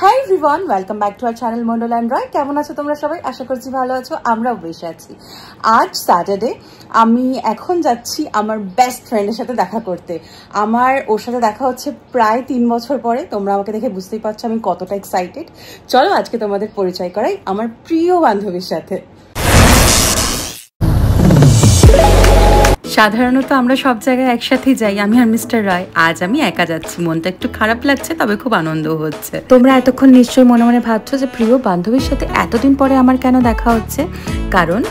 High everyone, welcome back to our channel Mondal and Roy. কেমন আছো তোমরা সবাই? আশা করছি ভালো আছো, আমরাও বেশি আছি। আজ স্যাটারডে, আমি এখন যাচ্ছি আমার বেস্ট ফ্রেন্ডের সাথে দেখা করতে। আমার ওর সাথে দেখা হচ্ছে প্রায় 3 বছর পরে। তোমরা আমাকে দেখে বুঝতেই পারছো আমি কতটা এক্সাইটেড। চলো আজকে তোমাদের পরিচয় করাই আমার প্রিয় বান্ধবীর সাথে। সাধারণত আমরা সব জায়গায় একসাথেই যাই, আমি আর মিস্টার রায়। আজ আমি একা যাচ্ছি, মনটা একটু খারাপ লাগছে, তবে খুব আনন্দ হচ্ছে। তোমরা এতক্ষণ নিশ্চয়ই মনে মনে ভাবছো যে প্রিয় বান্ধবীর সাথে এতদিন পরে আমার কেন দেখা হচ্ছে। কারণ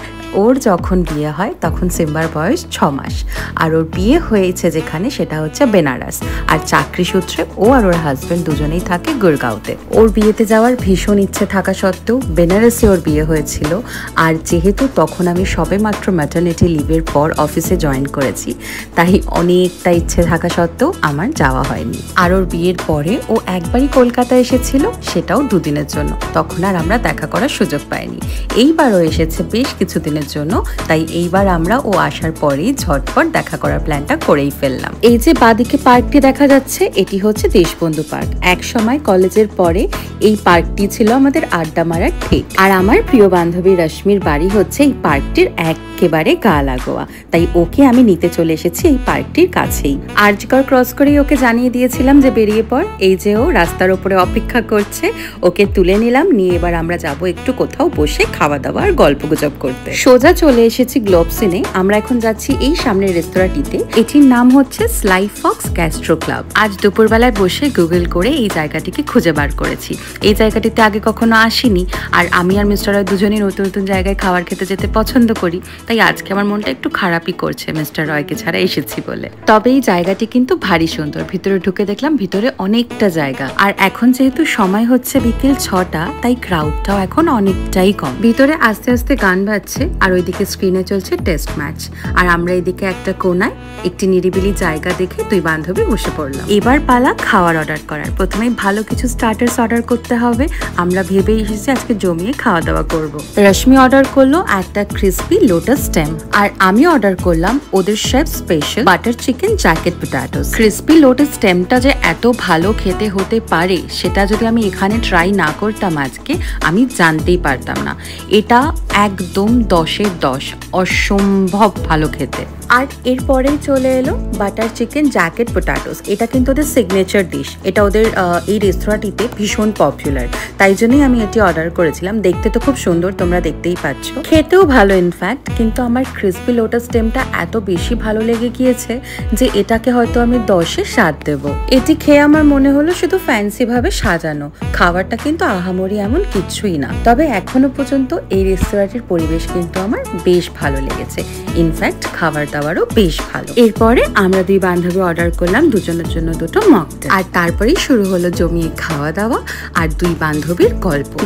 ওর যখন বিয়ে হয় তখন সিম্বার বয়স 6 মাস, আর ওর বিয়ে হয়েছে যেখানে সেটা হচ্ছে বেনারস। আর চাকরি সূত্রে ও আর ওর হাজব্যান্ড দুজনেই থাকে গুরগাঁওতে। ওর বিয়েতে যাওয়ার ভীষণ ইচ্ছে থাকা সত্ত্বেও বেনারসে ওর বিয়ে হয়েছিল। আর যেহেতু তখন আমি সবে মাত্র ম্যাটারনিটি লিভের পর অফিসে জয়েন করেছি, তাই অনেকটা ইচ্ছে থাকা সত্ত্বেও আমার যাওয়া হয়নি। আর ওর বিয়ের পরে ও একবারই কলকাতা এসেছিল, সেটাও 2 দিনের জন্য। তখন আর আমরা দেখা করার সুযোগ পাইনি। এইবারও এসেছে বেশ কিছুদিনের জন্য, তাই এইবার আমরা ও আসার পরেই ঝটপট দেখা করার প্ল্যানটা করেই ফেললাম। এই যে বাদিকে পার্কটি দেখা যাচ্ছে, এটি হচ্ছে দেশবন্ধু পার্ক। এক সময় কলেজের পরে এই পার্কটি ছিল আমাদের আড্ডা মারার ঠিক। আর আমার প্রিয় বান্ধবী রশ্মির বাড়ি হচ্ছে এই পার্কটির একেবারে গা লাগোয়া, তাই ওকে আমি নিতে চলে এসেছি এই পার্কটির কাছেই। আরজিকর ক্রস করেই ওকে জানিয়ে দিয়েছিলাম যে বেরিয়ে পড়। এই যে ও রাস্তার ওপরে অপেক্ষা করছে, ওকে তুলে নিলাম, নিয়ে এবার আমরা যাব একটু কোথাও বসে খাওয়া দাওয়া আর গল্পগুজব করতে। সোজা চলে এসেছি গ্লোবসিনে। আমরা এখন যাচ্ছি এই সামনের রেস্তোরাঁটিতে। এটির নাম হচ্ছে স্লাই ফক্স গ্যাস্ট্রো ক্লাব। আজ দুপুরবেলায় বসে গুগল করে এই জায়গাটিকে খুঁজে বার করেছি। এই জায়গাটিতে আগে কখনো আসিনি, আর আমি আর মিস্টার রয় দুজনেই নতুন নতুন জায়গায় খাবার খেতে যেতে পছন্দ করি। তাই আজকে আমার মনটা একটু খারাপই করছে মিস্টার রয়কে ছাড়া এসেছি বলে। তবে এই জায়গাটি কিন্তু ভারী সুন্দর। ভিতরে ঢুকে দেখলাম ভিতরে অনেকটা জায়গা। আর এখন যেহেতু সময় হচ্ছে বিকেল 6টা, তাই ক্রাউডটাও এখন অনেকটাই কম। ভিতরে আস্তে আস্তে গান বাজছে, আর ওইদিকে স্ক্রিনে চলছে টেস্ট ম্যাচ। আর আমরা এদিকে একটা কোনায় একটি নিরিবিলি জায়গা দেখে 2 বান্ধবী বসে পড়লাম। এবার পালা খাওয়ার অর্ডার করার। প্রথমে ভালো কিছু স্টার্টার্স অর্ডার করতে হবে। আমরা ভেবেই এসেছি আজকে জমিয়ে খাওয়া দাওয়া করব। রশ্মি অর্ডার করলো একটা ক্রিসপি লোটাস স্টেম, আর আমি অর্ডার করলাম ওদের chef special butter chicken jacket potatoes. Crispy lotus স্টেমটা যে এত ভালো খেতে হতে পারে, সেটা যদি আমি এখানে ট্রাই না করতাম আজকে, আমি জানতেই পারতাম না। এটা একদম 10-এর 10, অসম্ভব ভালো খেতে। আর এরপরেই চলে এলো বাটার চিকেন জ্যাকেট পটেটোস। এটা কিন্তু ওদের সিগনেচার ডিশ। এটা ওদের এই রেস্তোরাঁটিতে ভীষণ পপুলার, তাই জন্যই আমি এটি অর্ডার করেছিলাম। দেখতে তো খুব সুন্দর, তোমরা দেখতেই পাচ্ছ, খেতেও ভালো ইনফ্যাক্ট। কিন্তু আমার ক্রিসপি লোটাস স্টেমটা এত বেশি ভালো লেগে গিয়েছে যে এটাকে হয়তো আমি 10-এ 7 দেবো। এটি খেয়ে আমার মনে হলো শুধু ফ্যান্সি ভাবে সাজানো। খাবারটা কিন্তু আহামরি এমন কিছুই না। তবে এখনো পর্যন্ত এই রেস্তোরাঁটির পরিবেশ কিন্তু আমার বেশ ভালো লেগেছে। ইনফ্যাক্ট খাবার দাবারও বেশ ভালো। এরপরে আমরা 2 বান্ধবী অর্ডার করলাম দুজনের জন্য 2টো মকটেল। আর তারপরেই শুরু হলো জমিয়ে খাওয়া দাওয়া আর 2 বান্ধবীর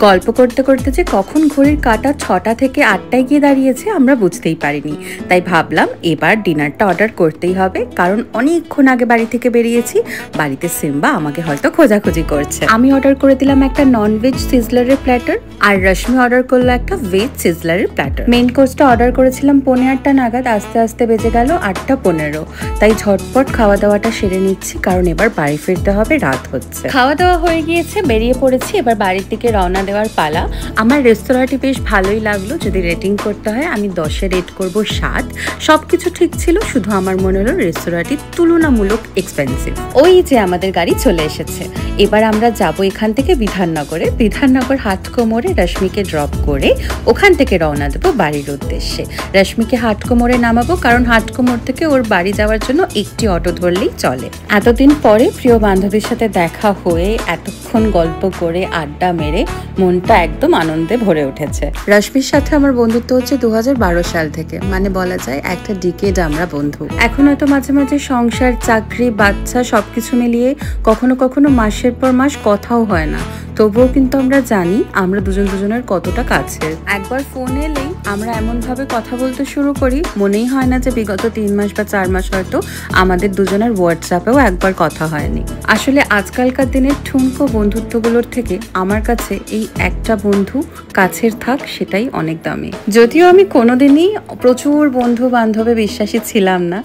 গল্প করতে করতে যে কখন ঘড়ির কাঁটা 6টা থেকে 8টায় গিয়ে দাঁড়িয়েছে আমরা বুঝতেই পারিনি। তাই ভাবলাম এবার ডিনারটা অর্ডার করতেই হবে, কারণ অনেকক্ষণ আগে বাড়ি থেকে বেরিয়েছি। বাড়িতে সিম্বা আমাকে হয়তো খোঁজাখুঁজি করছে। আমি অর্ডার করে দিলাম একটা ননভেজ সিজলারের প্ল্যাটার, আর রশ্মি অর্ডার করলো একটা ভেজ সিজলারের প্ল্যাটার। মেইন কোর্সটা অর্ডার করেছিলাম 8:15 নাগাদ। আস্তে আস্তে বেজে গেল 8:15। তাই ঝটপট খাওয়া দাওয়াটা সেরে নিচ্ছি, কারণ এবার বাড়ি ফিরতে হবে, রাত হচ্ছে। খাওয়া দাওয়া হয়ে গিয়েছে, বেরিয়ে পড়েছি। এবার বাড়ির দিকে রওনা দেওয়ার পালা। আমার রেস্তোরাঁটি বেশ ভালোই লাগলো। যদি রেটিং করতে হয় আমি 10-এ রেট করবো 7। সবকিছু ঠিক ছিল, শুধু আমার মনে হলো রেস্তোরাঁটি তুলনামূলক এক্সপেন্সিভ। ওই যে আমাদের গাড়ি চলে এসেছে। এবার আমরা যাব এখান থেকে বিধাননগরে। বিধাননগর হাটকো মোড়ে রশ্মিকে ড্রপ করে ওখান থেকে রওনা দেবো বাড়ির উদ্দেশ্যে। রশ্মিকে হাটকো মোড়ে নামাবো, কারণ হাটকো মোড় থেকে ওর বাড়ি যাওয়ার জন্য একটি অটো ধরলেই চলে। এতদিন পরে প্রিয় বান্ধবীর সাথে দেখা হয়ে এতক্ষণ গল্প করে আড্ডা মেরে মনটা একদম আনন্দে ভরে উঠেছে। রশ্মির সাথে আমার বন্ধুত্ব হচ্ছে 2012 সাল থেকে, মানে বলা যায় একটা ডিকেড আমরা বন্ধু। এখন হয়তো মাঝে মাঝে সংসার, চাকরি, বাচ্চা সবকিছু মিলিয়ে কখনো কখনো মাসের পর মাস কথাও হয় না, তবুও কিন্তু আমরা জানি আমরা দুজনের কতটা কাছের। একবার ফোন এলেই আমরা এমন ভাবে কথা বলতে শুরু করি, মনেই হয় না যে বিগত 3 মাস বা 4 মাস হয়তো আমাদের দুজনের হোয়াটসঅ্যাপেও একবার কথা হয়নি। আসলে আজকালকার দিনের ঠুনকো বন্ধুত্বগুলোর থেকে আমার কাছে এই একটা বন্ধু কাছের থাক, সেটাই অনেক দামি। যদিও আমি কোনোদিনই প্রচুর বন্ধু বান্ধবে বিশ্বাসী ছিলাম না।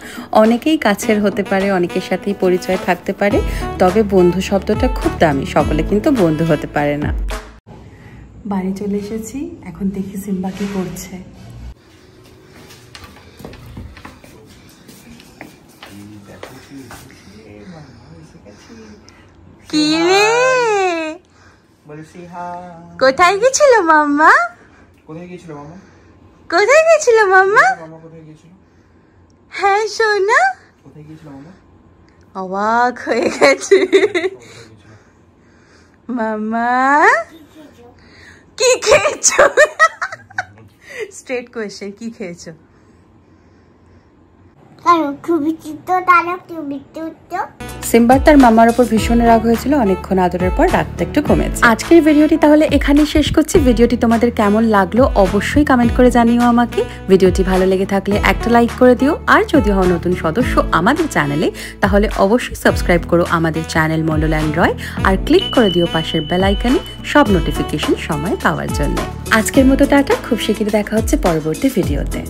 অনেকেই কাছের হতে পারে, অনেকের সাথেই পরিচয় থাকতে পারে, তবে বন্ধু শব্দটা খুব দামি। সকলে কিন্তু বন্ধু হতে ঘুমাতে পারে না। বাড়ি চলে এসেছি, এখন দেখি সিম্বা কি করছে। কি রে, কোথায় গেছিল মাম্মা? কোথায় গেছিল মাম্মা? কোথায় গেছিল মাম্মা? কোথায় গেছিল? হ্যাঁ সোনা, কোথায় গেছিল মাম্মা? অবাক হয়ে গেছে মাম্মা। কি খেয়েছো? স্ট্রেট কোয়েশ্চেন, কি খেয়েছো? সিম্বার তার মামার উপর ভীষণ রাগ হয়েছিল, অনেকক্ষণ আদরের পর রাগটা একটু কমেছে। আজকের ভিডিওটি তাহলে এখানেই শেষ করছি। ভিডিওটি তোমাদের কেমন লাগলো অবশ্যই কমেন্ট করে জানিও আমাকে। ভিডিওটি ভালো লেগে থাকলে একটা লাইক করে দিও, আর যদি হও নতুন সদস্য আমাদের চ্যানেলে তাহলে অবশ্যই সাবস্ক্রাইব করো আমাদের চ্যানেল মন্ডল অ্যান্ড রয়, আর ক্লিক করে দিও পাশের বেল আইকনে সব নোটিফিকেশন সময় পাওয়ার জন্য। আজকের মতো টাটা, খুব শীঘ্রই দেখা হচ্ছে পরবর্তী ভিডিওতে।